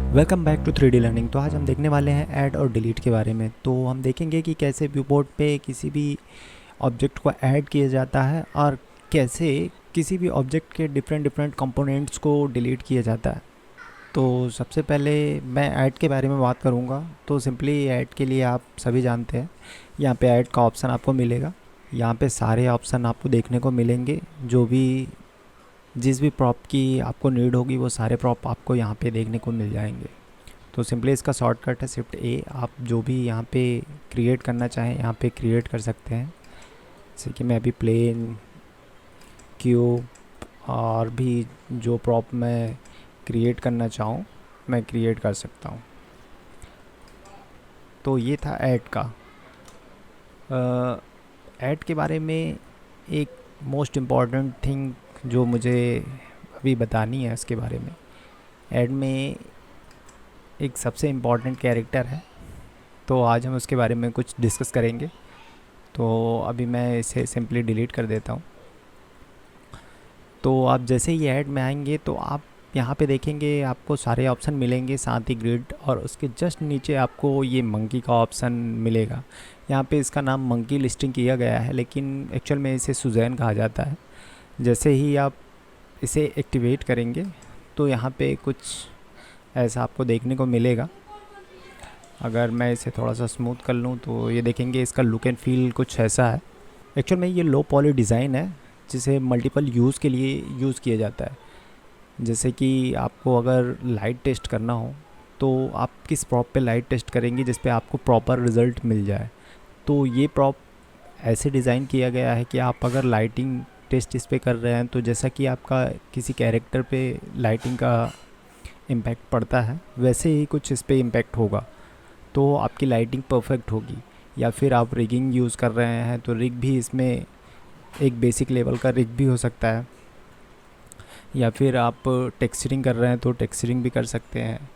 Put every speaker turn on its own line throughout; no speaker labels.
Welcome back to 3D learning. तो आज हम देखने वाले हैं ऐड और डिलीट के बारे में। तो हम देखेंगे कि कैसे व्यू बोर्ड पे किसी भी ऑब्जेक्ट को ऐड किया जाता है और कैसे किसी भी ऑब्जेक्ट के डिफरेंट डिफरेंट कंपोनेंट्स को डिलीट किया जाता है। तो सबसे पहले मैं ऐड के बारे में बात करूँगा। तो सिंपली ऐड के लिए आप सभी जानते हैं, यहाँ पे ऐड का ऑप्शन आपको मिलेगा। यहाँ पे सारे ऑप्शन आपको देखने को मिलेंगे, जो भी जिस भी प्रॉप की आपको नीड होगी वो सारे प्रॉप आपको यहाँ पे देखने को मिल जाएंगे। तो सिंपली इसका शॉर्टकट है शिफ्ट ए। आप जो भी यहाँ पे क्रिएट करना चाहें यहाँ पे क्रिएट कर सकते हैं। जैसे कि मैं अभी प्लेन, क्यूब और भी जो प्रॉप मैं क्रिएट करना चाहूँ मैं क्रिएट कर सकता हूँ। तो ये था ऐड का। ऐड के बारे में एक मोस्ट इम्पॉर्टेंट थिंग जो मुझे अभी बतानी है इसके बारे में। ऐड में एक सबसे इम्पॉर्टेंट कैरेक्टर है, तो आज हम उसके बारे में कुछ डिस्कस करेंगे। तो अभी मैं इसे सिंपली डिलीट कर देता हूँ। तो आप जैसे ही ऐड में आएंगे तो आप यहाँ पे देखेंगे आपको सारे ऑप्शन मिलेंगे, साथ ही ग्रिड, और उसके जस्ट नीचे आपको ये मंकी का ऑप्शन मिलेगा। यहाँ पे इसका नाम मंकी लिस्टिंग किया गया है, लेकिन एक्चुअल में इसे सुजैन कहा जाता है। जैसे ही आप इसे एक्टिवेट करेंगे तो यहाँ पे कुछ ऐसा आपको देखने को मिलेगा। अगर मैं इसे थोड़ा सा स्मूथ कर लूँ तो ये देखेंगे इसका लुक एंड फील कुछ ऐसा है। एक्चुअल में ये लो पॉली डिज़ाइन है, जिसे मल्टीपल यूज़ के लिए यूज़ किया जाता है। जैसे कि आपको अगर लाइट टेस्ट करना हो तो आप किस प्रॉप पे लाइट टेस्ट करेंगे जिस पे आपको प्रॉपर रिज़ल्ट मिल जाए। तो ये प्रॉप ऐसे डिज़ाइन किया गया है कि आप अगर लाइटिंग टेस्ट इस पे कर रहे हैं तो जैसा कि आपका किसी कैरेक्टर पे लाइटिंग का इम्पैक्ट पड़ता है वैसे ही कुछ इस पे इम्पैक्ट होगा, तो आपकी लाइटिंग परफेक्ट होगी। या फिर आप रिगिंग यूज़ कर रहे हैं तो रिग भी इसमें एक बेसिक लेवल का रिग भी हो सकता है। या फिर आप टेक्सचरिंग कर रहे हैं तो टेक्सचरिंग भी कर सकते हैं,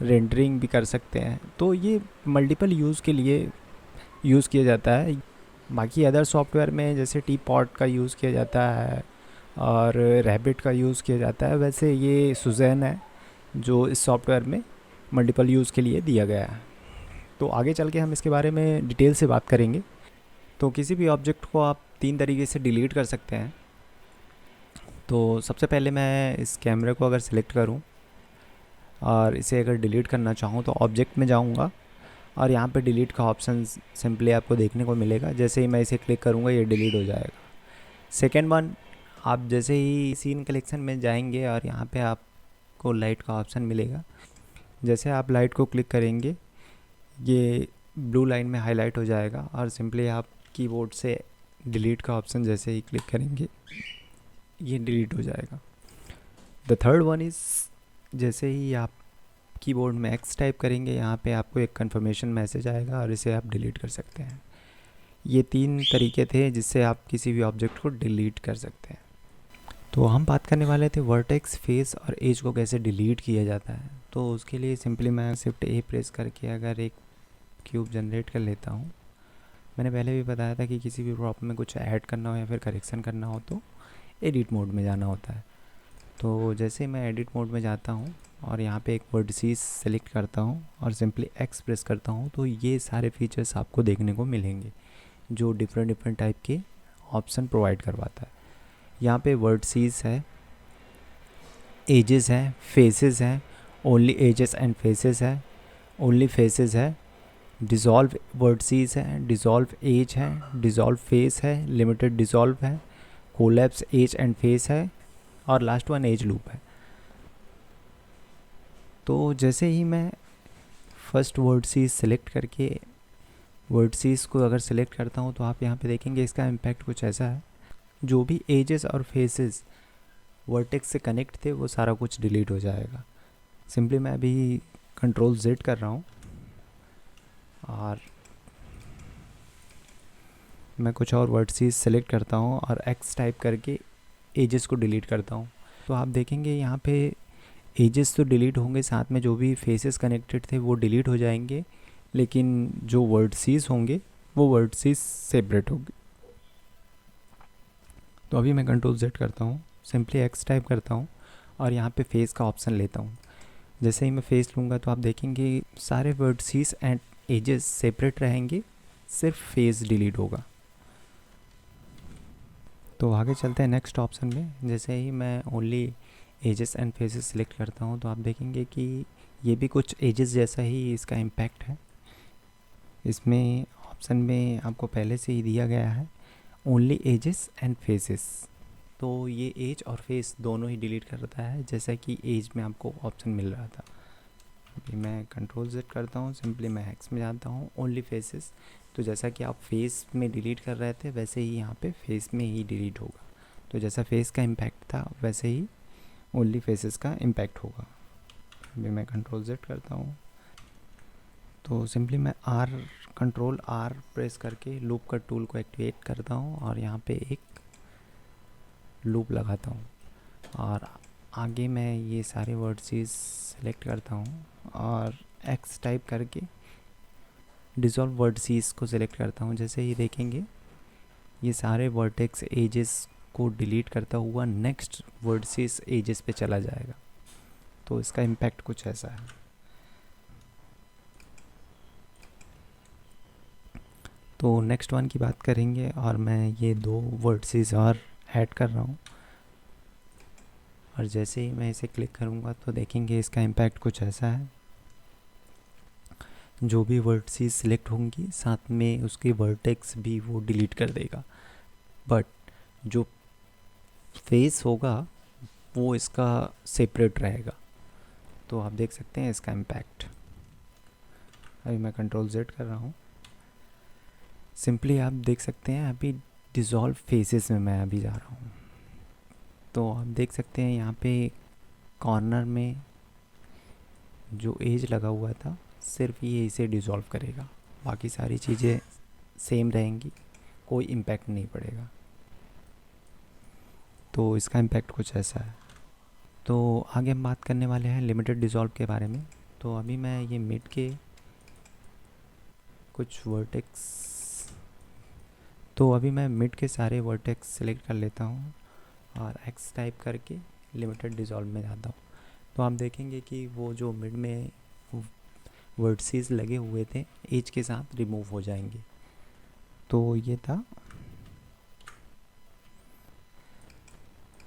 रेंडरिंग भी कर सकते हैं। तो ये मल्टीपल यूज़ के लिए यूज़ किया जाता है। बाकी अदर सॉफ्टवेयर में जैसे टी पॉट का यूज़ किया जाता है और रैबिट का यूज़ किया जाता है, वैसे ये सुजैन है जो इस सॉफ्टवेयर में मल्टीपल यूज़ के लिए दिया गया है। तो आगे चल के हम इसके बारे में डिटेल से बात करेंगे। तो किसी भी ऑब्जेक्ट को आप 3 तरीके से डिलीट कर सकते हैं। तो सबसे पहले मैं इस कैमरे को अगर सिलेक्ट करूं और इसे अगर डिलीट करना चाहूं तो ऑब्जेक्ट में जाऊंगा और यहाँ पे डिलीट का ऑप्शन सिंपली आपको देखने को मिलेगा। जैसे ही मैं इसे क्लिक करूँगा ये डिलीट हो जाएगा। सेकेंड वन, आप जैसे ही सीन कलेक्शन में जाएंगे और यहाँ पे आपको लाइट का ऑप्शन मिलेगा। जैसे आप लाइट को क्लिक करेंगे ये ब्लू लाइन में हाईलाइट हो जाएगा और सिंपली आप कीबोर्ड से डिलीट का ऑप्शन जैसे ही क्लिक करेंगे ये डिलीट हो जाएगा। द थर्ड वन इज़, जैसे ही आप कीबोर्ड में एक्स टाइप करेंगे यहाँ पे आपको एक कंफर्मेशन मैसेज आएगा और इसे आप डिलीट कर सकते हैं। ये 3 तरीके थे जिससे आप किसी भी ऑब्जेक्ट को डिलीट कर सकते हैं। तो हम बात करने वाले थे वर्टेक्स, फेस और एज को कैसे डिलीट किया जाता है। तो उसके लिए सिंपली मैं शिफ्ट ए प्रेस करके अगर एक क्यूब जनरेट कर लेता हूँ। मैंने पहले भी बताया था कि किसी भी प्रॉप में कुछ ऐड करना हो या फिर करेक्शन करना हो तो एडिट मोड में जाना होता है। तो जैसे मैं एडिट मोड में जाता हूँ और यहाँ पे एक वर्टिसेस सेलेक्ट करता हूँ और सिंपली एक्स प्रेस करता हूँ तो ये सारे फीचर्स आपको देखने को मिलेंगे जो डिफरेंट डिफरेंट टाइप के ऑप्शन प्रोवाइड करवाता है। यहाँ पे वर्टिसेस है, एजेस हैं, फेसेस हैं, ओनली एजेस एंड फेसेस है, ओनली फेसेस है, डिज़ोल्व वर्टिसेस है, डिज़ोल्व एज है, डिज़ोल्व फेस है, लिमिटेड डिज़ोल्व है, कोलैप्स एज एंड फेस है और लास्ट वन एज लूप है। तो जैसे ही मैं फर्स्ट वर्टिसेस सेलेक्ट करके वर्टिसेस को अगर सेलेक्ट करता हूँ तो आप यहाँ पे देखेंगे इसका इम्पैक्ट कुछ ऐसा है। जो भी एजेस और फेसेस वर्टेक्स से कनेक्ट थे वो सारा कुछ डिलीट हो जाएगा। सिंपली मैं अभी कंट्रोल Z कर रहा हूँ और मैं कुछ और वर्टिसेस सेलेक्ट करता हूँ और एक्स टाइप करके एजेस को डिलीट करता हूँ। तो आप देखेंगे यहाँ पे एजेस तो डिलीट होंगे, साथ में जो भी फेसेस कनेक्टेड थे वो डिलीट हो जाएंगे, लेकिन जो वर्टिसेस होंगे वो वर्टिसेस सेपरेट होंगे। तो अभी मैं कंट्रोल Z करता हूँ सिंपली एक्स टाइप करता हूँ और यहाँ पे फेस का ऑप्शन लेता हूँ। जैसे ही मैं फेस लूँगा तो आप देखेंगे सारे वर्टिसेस एंड एजेस सेपरेट रहेंगे, सिर्फ फेस डिलीट होगा। तो आगे चलते हैं नेक्स्ट ऑप्शन में। जैसे ही मैं only edges and faces select करता हूँ तो आप देखेंगे कि ये भी कुछ एजेस जैसा ही इसका इम्पैक्ट है। इसमें ऑप्शन में आपको पहले से ही दिया गया है ओनली एजेस एंड फेसेस, तो ये एज और फेस दोनों ही डिलीट करता है, जैसा कि एज में आपको ऑप्शन मिल रहा था। अभी मैं कंट्रोल Z करता हूँ, सिंपली मैं हेक्स में जाता हूँ ओनली फेसेस। तो जैसा कि आप फेस में डिलीट कर रहे थे वैसे ही यहाँ पे फेस में ही डिलीट होगा। तो जैसा फेस का इम्पैक्ट था वैसे ही ओनली फेसेस का इम्पैक्ट होगा। अभी मैं कंट्रोल Z करता हूँ तो सिंपली मैं कंट्रोल R प्रेस करके लूप कट टूल को एक्टिवेट करता हूँ और यहाँ पे एक लूप लगाता हूँ और आगे मैं ये सारे वर्ड्स सेलेक्ट करता हूँ और एक्स टाइप करके डिज़ोल्व वर्टिसेस को सिलेक्ट करता हूँ। जैसे ही देखेंगे ये सारे वर्टेक्स एजेस को डिलीट करता हुआ नेक्स्ट वर्टिसेस एजेस पे चला जाएगा। तो इसका इम्पैक्ट कुछ ऐसा है। तो नेक्स्ट वन की बात करेंगे और मैं ये 2 वर्टिसेस और ऐड कर रहा हूँ और जैसे ही मैं इसे क्लिक करूँगा तो देखेंगे इसका इम्पैक्ट कुछ ऐसा है। जो भी वर्टिसेस सिलेक्ट होंगी साथ में उसके वर्टेक्स भी वो डिलीट कर देगा, बट जो फेस होगा वो इसका सेपरेट रहेगा। तो आप देख सकते हैं इसका इम्पैक्ट। अभी मैं कंट्रोल Z कर रहा हूँ, सिंपली आप देख सकते हैं अभी डिज़ोल्व फेसेस में मैं अभी जा रहा हूँ। तो आप देख सकते हैं यहाँ पे कॉर्नर में जो एज लगा हुआ था सिर्फ ये इसे डिज़ोल्व करेगा, बाकी सारी चीज़ें सेम रहेंगी, कोई इम्पैक्ट नहीं पड़ेगा। तो इसका इम्पैक्ट कुछ ऐसा है। तो आगे हम बात करने वाले हैं लिमिटेड डिज़ोल्व के बारे में। तो अभी मैं ये मिड के कुछ वर्टेक्स सारे वर्टेक्स सेलेक्ट कर लेता हूँ और एक्स टाइप करके लिमिटेड डिज़ोल्व में जाता हूँ। तो आप देखेंगे कि वो जो मिड में वर्टिसेस लगे हुए थे एज के साथ रिमूव हो जाएंगे। तो ये था।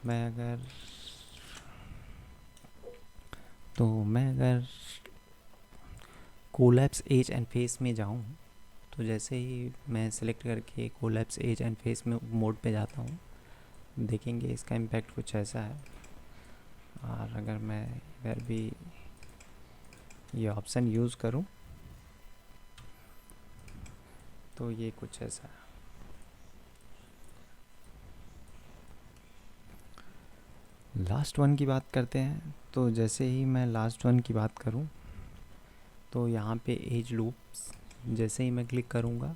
मैं अगर कोलैप्स एज एंड फेस में जाऊँ तो जैसे ही मैं सेलेक्ट करके कोलैप्स एज एंड फेस में मोड पे जाता हूँ देखेंगे इसका इम्पैक्ट कुछ ऐसा है। और अगर मैं इधर भी ये ऑप्शन यूज़ करूं तो ये कुछ ऐसा है। लास्ट वन की बात करते हैं। तो जैसे ही मैं लास्ट वन की बात करूं तो यहाँ पे एज लूप्स जैसे ही मैं क्लिक करूँगा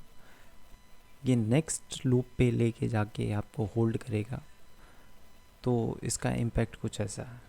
ये नेक्स्ट लूप पे लेके जाके आपको होल्ड करेगा। तो इसका इम्पैक्ट कुछ ऐसा है।